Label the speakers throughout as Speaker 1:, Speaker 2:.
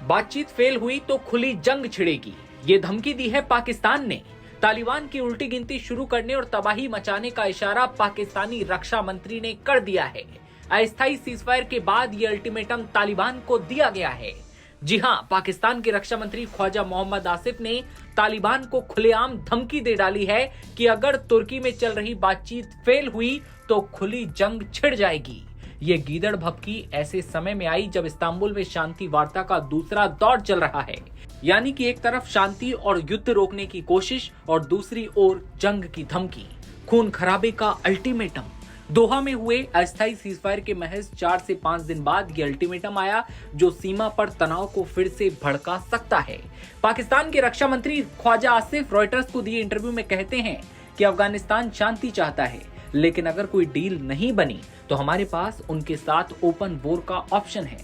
Speaker 1: बातचीत फेल हुई तो खुली जंग छिड़ेगी, ये धमकी दी है पाकिस्तान ने। तालिबान की उल्टी गिनती शुरू करने और तबाही मचाने का इशारा पाकिस्तानी रक्षा मंत्री ने कर दिया है। अस्थायी सीजफायर के बाद ये अल्टीमेटम तालिबान को दिया गया है। जी हां, पाकिस्तान के रक्षा मंत्री ख्वाजा मोहम्मद आसिफ ने तालिबान को खुलेआम धमकी दे डाली है कि अगर तुर्की में चल रही बातचीत फेल हुई तो खुली जंग छिड़ जाएगी। ये गीदड़ भभकी ऐसे समय में आई जब इस्तांबुल में शांति वार्ता का दूसरा दौर चल रहा है, यानी कि एक तरफ शांति और युद्ध रोकने की कोशिश और दूसरी ओर जंग की धमकी, खून खराबे का अल्टीमेटम। दोहा में हुए अस्थायी सीजफायर के महज 4 से 5 दिन बाद ये अल्टीमेटम आया जो सीमा पर तनाव को फिर से भड़का सकता है। पाकिस्तान के रक्षा मंत्री ख्वाजा आसिफ रॉयटर्स को दिए इंटरव्यू में कहते हैं कि अफगानिस्तान शांति चाहता है, लेकिन अगर कोई डील नहीं बनी तो हमारे पास उनके साथ ओपन वॉर का ऑप्शन है,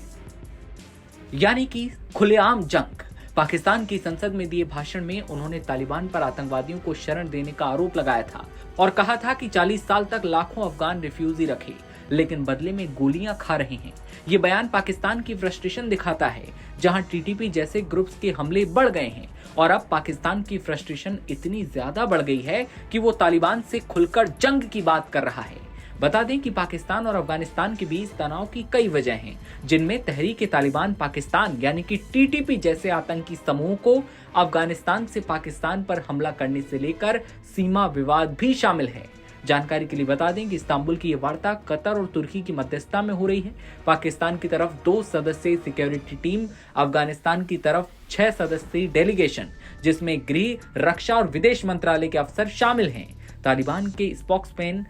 Speaker 1: यानी कि खुलेआम जंग। पाकिस्तान की संसद में दिए भाषण में उन्होंने तालिबान पर आतंकवादियों को शरण देने का आरोप लगाया था और कहा था कि 40 साल तक लाखों अफगान रिफ्यूजी रखे, लेकिन बदले में गोलियां खा रहे हैं। ये बयान पाकिस्तान की फ्रस्ट्रेशन दिखाता है, जहां टीटीपी जैसे ग्रुप्स के हमले बढ़ गए हैं और अब पाकिस्तान की फ्रस्ट्रेशन इतनी ज्यादा बढ़ गई है कि वो तालिबान से खुलकर जंग की बात कर रहा है। बता दें कि पाकिस्तान और अफगानिस्तान के बीच तनाव की कई वजह हैं, जिनमें तहरीक-ए-तालिबान पाकिस्तान यानी कि टीटीपी जैसे आतंकी समूह को अफगानिस्तान से पाकिस्तान पर हमला करने से लेकर सीमा विवाद भी शामिल है। जानकारी के लिए बता दें कि इस्तांबुल की ये वार्ता कतर और तुर्की की मध्यस्थता में हो रही है। पाकिस्तान की तरफ 2 सदस्यीय सिक्योरिटी टीम, अफगानिस्तान की तरफ 6 सदस्यीय डेलीगेशन, जिसमें गृह, रक्षा और विदेश मंत्रालय के अफसर शामिल हैं। तालिबान के स्पोक्समैन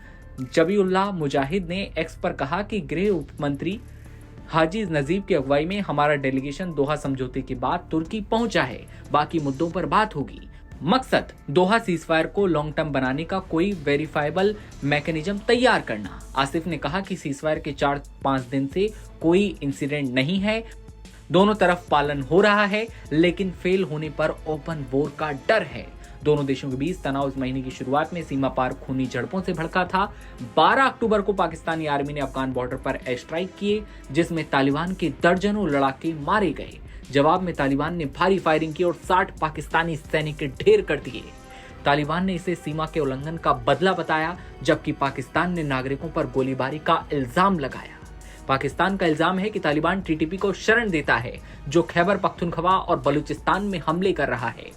Speaker 1: जबीउल्लाह मुजाहिद ने एक्स पर कहा कि गृह उप मंत्री हाजी नजीब की अगुवाई में हमारा डेलीगेशन दोहा समझौते के बाद तुर्की पहुंचा है, बाकी मुद्दों पर बात होगी। मकसद दोहा सीजफायर को लॉन्ग टर्म बनाने का कोई वेरीफाइबल मैकेनिज्म तैयार करना। आसिफ ने कहा कि सीजफायर के 4-5 दिन से कोई इंसिडेंट नहीं है, दोनों तरफ पालन हो रहा है, लेकिन फेल होने पर ओपन वॉर का डर है। दोनों देशों के बीच तनाव इस महीने की शुरुआत में सीमा पार खूनी झड़पों से भड़का था। 12 अक्टूबर को पाकिस्तानी आर्मी ने अफगान बॉर्डर पर एयर स्ट्राइक किए, जिसमें तालिबान के दर्जनों लड़ाके मारे गए। जवाब में तालिबान ने भारी फायरिंग की और 60 पाकिस्तानी सैनिक के ढेर कर दिए। तालिबान ने इसे सीमा के उल्लंघन का बदला बताया, जबकि पाकिस्तान ने नागरिकों पर गोलीबारी का इल्जाम लगाया। पाकिस्तान का इल्जाम है कि तालिबान टीटीपी को शरण देता है, जो खैबर पख्तूनख्वा और बलूचिस्तान में हमले कर रहा है।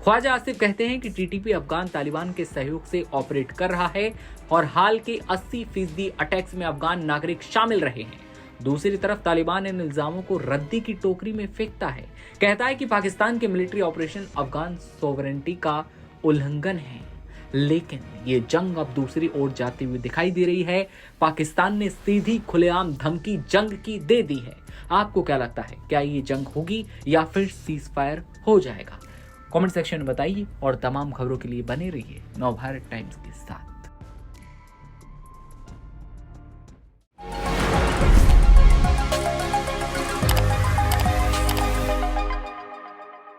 Speaker 1: ख्वाजा आसिफ कहते हैं कि टीटीपी अफगान तालिबान के सहयोग से ऑपरेट कर रहा है और हाल के 80% अटैक्स में अफगान नागरिक शामिल रहे हैं। दूसरी तरफ तालिबान इन इल्जामों को रद्दी की टोकरी में फेंकता है, कहता है कि पाकिस्तान के मिलिट्री ऑपरेशन अफगान सोवरेनिटी का उल्लंघन है। लेकिन ये जंग अब दूसरी ओर जाती हुई दिखाई दे रही है। पाकिस्तान ने सीधी खुलेआम धमकी जंग की दे दी है। आपको क्या लगता है, क्या ये जंग होगी या फिर सीजफायर हो जाएगा? कमेंट सेक्शन में बताइए और तमाम खबरों के लिए बने रहिए नवभारत टाइम्स के साथ।